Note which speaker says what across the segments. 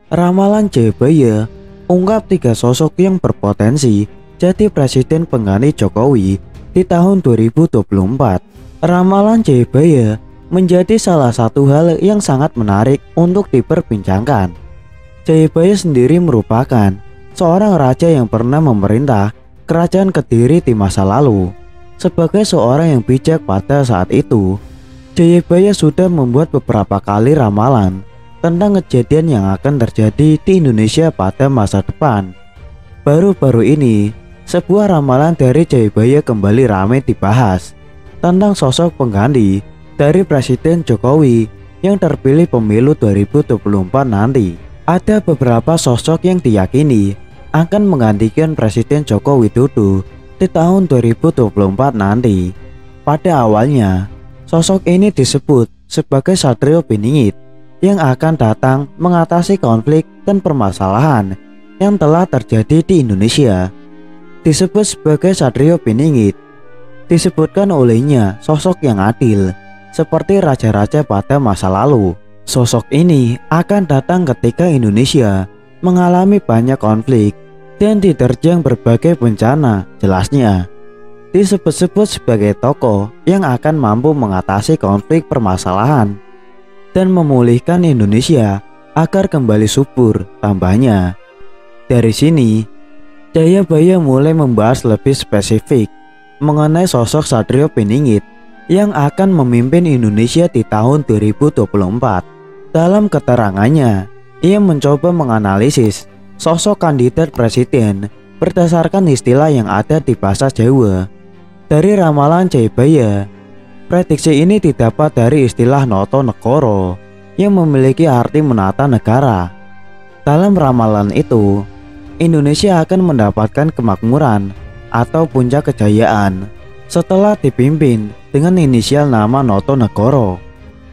Speaker 1: Ramalan Jayabaya ungkap 3 sosok yang berpotensi jadi presiden pengganti Jokowi di tahun 2024. Ramalan Jayabaya menjadi salah satu hal yang sangat menarik untuk diperbincangkan. Jayabaya sendiri merupakan seorang raja yang pernah memerintah kerajaan Kediri di masa lalu. Sebagai seorang yang bijak pada saat itu, Jayabaya sudah membuat beberapa kali ramalan tentang kejadian yang akan terjadi di Indonesia pada masa depan. Baru-baru ini, sebuah ramalan dari Jayabaya kembali ramai dibahas tentang sosok pengganti dari Presiden Jokowi yang terpilih pemilu 2024 nanti. Ada beberapa sosok yang diyakini akan menggantikan Presiden Joko Widodo di tahun 2024 nanti. Pada awalnya, sosok ini disebut sebagai Satrio Beningit yang akan datang mengatasi konflik dan permasalahan yang telah terjadi di Indonesia. Disebut sebagai Satrio Beningit, disebutkan olehnya sosok yang adil seperti raja-raja pada masa lalu. Sosok ini akan datang ketika Indonesia mengalami banyak konflik dan diterjang berbagai bencana. Jelasnya, disebut-sebut sebagai tokoh yang akan mampu mengatasi konflik permasalahan dan memulihkan Indonesia agar kembali subur. Tambahnya, dari sini Jayabaya mulai membahas lebih spesifik mengenai sosok Satrio Beningit yang akan memimpin Indonesia di tahun 2024. Dalam keterangannya, ia mencoba menganalisis sosok kandidat presiden berdasarkan istilah yang ada di bahasa Jawa. Dari ramalan Jayabaya, prediksi ini didapat dari istilah Noto Negoro yang memiliki arti menata negara. Dalam ramalan itu, Indonesia akan mendapatkan kemakmuran atau puncak kejayaan setelah dipimpin dengan inisial nama Noto Negoro.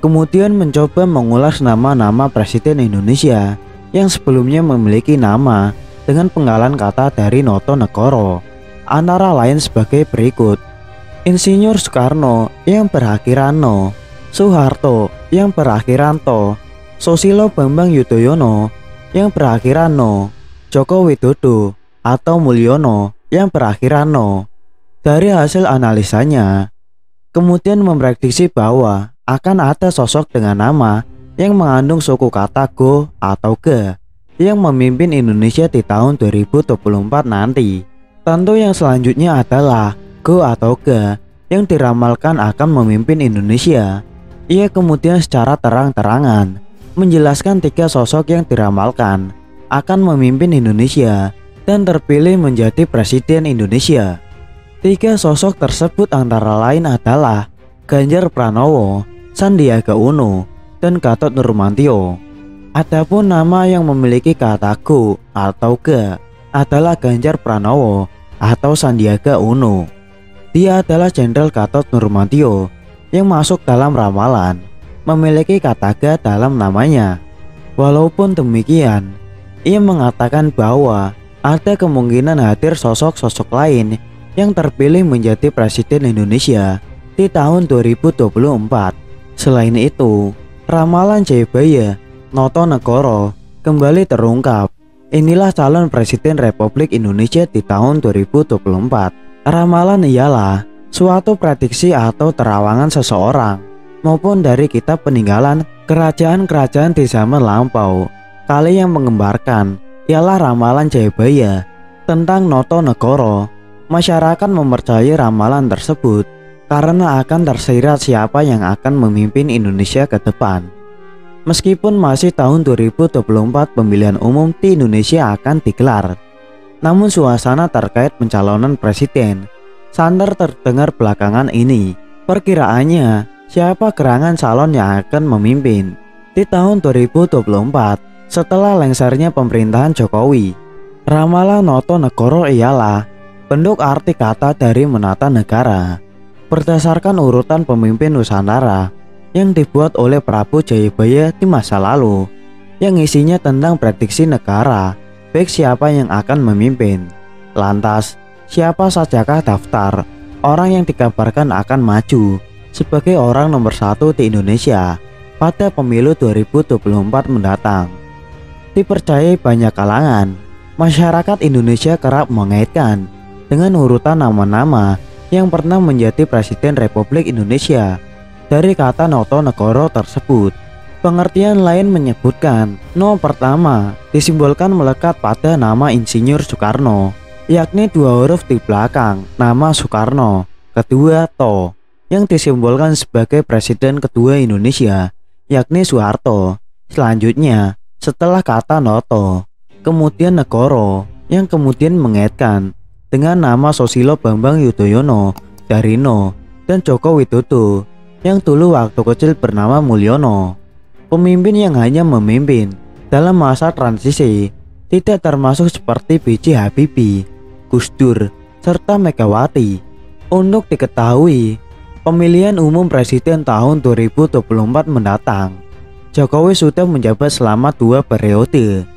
Speaker 1: Kemudian mencoba mengulas nama-nama presiden Indonesia yang sebelumnya memiliki nama dengan penggalan kata dari Noto Negoro, antara lain sebagai berikut: Insinyur Soekarno yang berakhiran No, Soeharto yang berakhiran To, Susilo Bambang Yudhoyono yang berakhiran No, Joko Widodo atau Mulyono yang berakhiran No. Dari hasil analisanya, kemudian memprediksi bahwa akan ada sosok dengan nama yang mengandung suku kata Go atau Ge yang memimpin Indonesia di tahun 2024 nanti. Tentu yang selanjutnya adalah Go atau Ge yang diramalkan akan memimpin Indonesia. Ia kemudian secara terang-terangan menjelaskan 3 sosok yang diramalkan akan memimpin Indonesia dan terpilih menjadi Presiden Indonesia. 3 sosok tersebut antara lain adalah Ganjar Pranowo, Sandiaga Uno, dan Gatot Nurmantio. Adapun nama yang memiliki kata Go atau Ge adalah Ganjar Pranowo atau Sandiaga Uno. Dia adalah Jenderal Gatot Nurmantio yang masuk dalam ramalan memiliki kata Ge dalam namanya. Walaupun demikian, ia mengatakan bahwa ada kemungkinan hadir sosok-sosok lain yang terpilih menjadi Presiden Indonesia di tahun 2024. Selain itu, ramalan Jayabaya Noto Negoro kembali terungkap. Inilah calon Presiden Republik Indonesia di tahun 2024. Ramalan ialah suatu prediksi atau terawangan seseorang maupun dari kitab peninggalan kerajaan-kerajaan di zaman lampau. Kali yang menggambarkan ialah ramalan Jayabaya tentang Noto Negoro. Masyarakat mempercayai ramalan tersebut karena akan tersirat siapa yang akan memimpin Indonesia ke depan. Meskipun masih tahun 2024 pemilihan umum di Indonesia akan digelar, namun suasana terkait pencalonan presiden santer terdengar belakangan ini. Perkiraannya siapa gerangan calon yang akan memimpin di tahun 2024 setelah lengsernya pemerintahan Jokowi. Ramalan Noto Negoro ialah bentuk arti kata dari menata negara berdasarkan urutan pemimpin Nusantara yang dibuat oleh Prabu Jayabaya di masa lalu, yang isinya tentang prediksi negara, baik siapa yang akan memimpin. Lantas, siapa sajakah daftar orang yang dikabarkan akan maju sebagai orang nomor 1 di Indonesia pada pemilu 2024 mendatang. dipercayai banyak kalangan. Masyarakat Indonesia kerap mengaitkan dengan urutan nama-nama yang pernah menjadi Presiden Republik Indonesia. Dari kata Noto Negoro tersebut, pengertian lain menyebutkan No pertama disimbolkan melekat pada nama Insinyur Soekarno, yakni 2 huruf di belakang nama Soekarno. Kedua To, yang disimbolkan sebagai Presiden kedua Indonesia, yakni Soeharto. Selanjutnya, setelah kata Noto, kemudian Negoro, yang kemudian mengaitkan dengan nama Susilo Bambang Yudhoyono, Darino, dan Joko Widodo, yang dulu waktu kecil bernama Mulyono. Pemimpin yang hanya memimpin dalam masa transisi, tidak termasuk seperti B.J. Habibie, Gus Dur, serta Megawati. Untuk diketahui, pemilihan umum presiden tahun 2024 mendatang, Jokowi sudah menjabat selama 2 periode.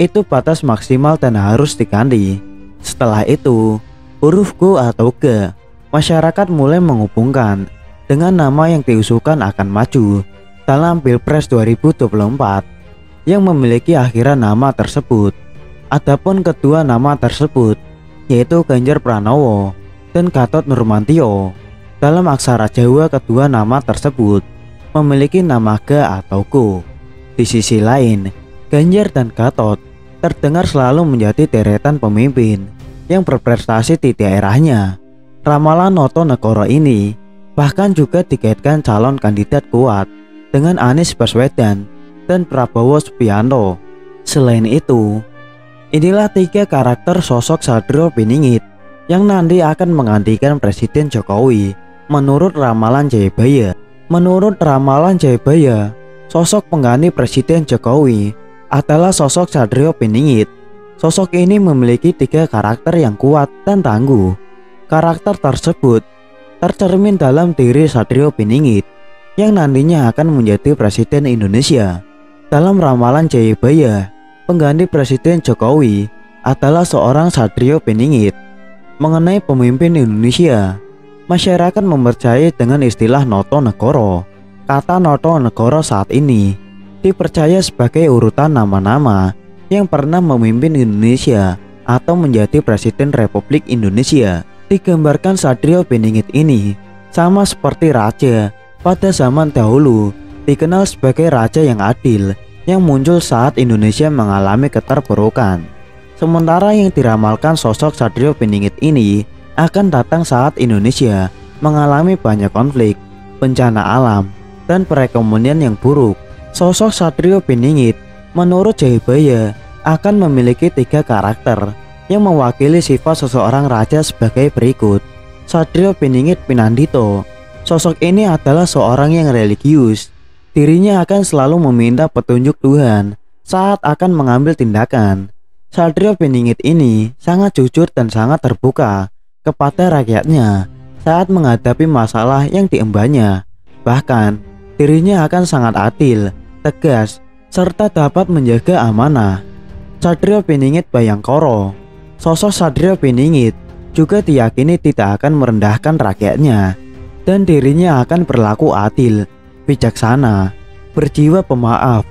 Speaker 1: Itu batas maksimal dan harus diganti. Setelah itu, huruf Go atau G, masyarakat mulai menghubungkan dengan nama yang diusulkan akan maju dalam Pilpres 2024 yang memiliki akhiran nama tersebut. Adapun kedua nama tersebut, yaitu Ganjar Pranowo dan Gatot Nurmantio, dalam aksara Jawa kedua nama tersebut memiliki nama G atau Go. Di sisi lain, Ganjar dan Gatot terdengar selalu menjadi deretan pemimpin yang berprestasi di daerahnya. Ramalan Noto Negoro ini bahkan juga dikaitkan calon kandidat kuat dengan Anies Baswedan dan Prabowo Subianto. Selain itu, inilah 3 karakter sosok Satrio Piningit yang nanti akan menggantikan Presiden Jokowi menurut ramalan Jayabaya. Menurut ramalan Jayabaya, sosok pengganti Presiden Jokowi adalah sosok Satrio Piningit. Sosok ini memiliki 3 karakter yang kuat dan tangguh. Karakter tersebut tercermin dalam diri Satrio Piningit yang nantinya akan menjadi Presiden Indonesia. Dalam ramalan Jayabaya, pengganti Presiden Jokowi adalah seorang Satrio Piningit. Mengenai pemimpin Indonesia, masyarakat mempercayai dengan istilah Noto Negoro. Kata Noto Negoro saat ini dipercaya sebagai urutan nama-nama yang pernah memimpin Indonesia atau menjadi Presiden Republik Indonesia. Digambarkan Satrio Piningit ini sama seperti raja pada zaman dahulu, dikenal sebagai raja yang adil yang muncul saat Indonesia mengalami keterpurukan. Sementara yang diramalkan sosok Satrio Piningit ini akan datang saat Indonesia mengalami banyak konflik, bencana alam, dan perekonomian yang buruk. Sosok Satrio Piningit menurut Jayabaya akan memiliki 3 karakter yang mewakili sifat seseorang raja sebagai berikut. Satrio Piningit Pinandito. Sosok ini adalah seorang yang religius. Dirinya akan selalu meminta petunjuk Tuhan saat akan mengambil tindakan. Satrio Piningit ini sangat jujur dan sangat terbuka kepada rakyatnya saat menghadapi masalah yang diembannya. Bahkan, dirinya akan sangat adil, tegas, serta dapat menjaga amanah. Satrio Piningit Bayangkara. Sosok Satrio Piningit juga diyakini tidak akan merendahkan rakyatnya, dan dirinya akan berlaku adil, bijaksana, berjiwa pemaaf,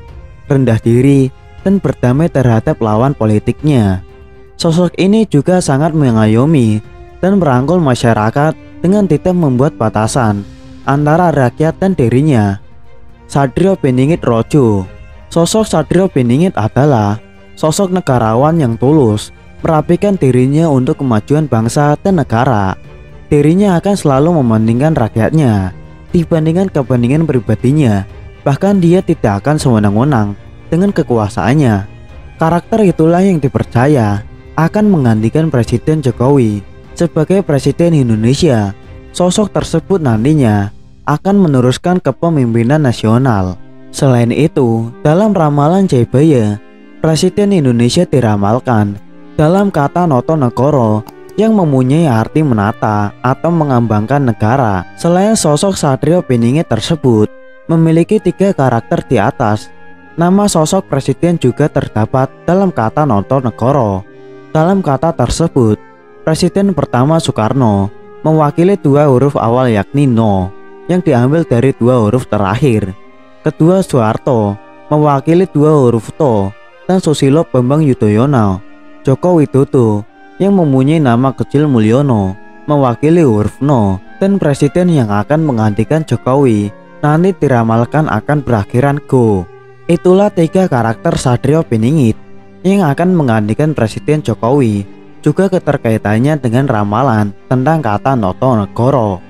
Speaker 1: rendah diri, dan berdamai terhadap lawan politiknya. Sosok ini juga sangat mengayomi dan merangkul masyarakat dengan tidak membuat batasan antara rakyat dan dirinya. Satrio Piningit Rojo. Sosok Satrio Piningit adalah sosok negarawan yang tulus, merapikan dirinya untuk kemajuan bangsa dan negara. Dirinya akan selalu mementingkan rakyatnya dibandingkan kepentingan pribadinya. Bahkan dia tidak akan sewenang-wenang dengan kekuasaannya. Karakter itulah yang dipercaya akan menggantikan Presiden Jokowi sebagai Presiden Indonesia. Sosok tersebut nantinya akan meneruskan kepemimpinan nasional. Selain itu, dalam ramalan Jayabaya, Presiden Indonesia diramalkan dalam kata Noto Negoro yang mempunyai arti menata atau mengembangkan negara. Selain sosok Satrio Piningit tersebut memiliki 3 karakter di atas, nama sosok presiden juga terdapat dalam kata Noto Negoro. Dalam kata tersebut, Presiden pertama Soekarno mewakili 2 huruf awal yakni No yang diambil dari 2 huruf terakhir. Kedua Soeharto mewakili 2 huruf To dan Susilo Bambang Yudhoyono. Joko Widodo yang mempunyai nama kecil Mulyono mewakili huruf No, dan presiden yang akan menggantikan Jokowi nanti diramalkan akan berakhiran Go. Itulah 3 karakter Satrio Piningit yang akan menggantikan Presiden Jokowi, juga keterkaitannya dengan ramalan tentang kata Noto Negoro.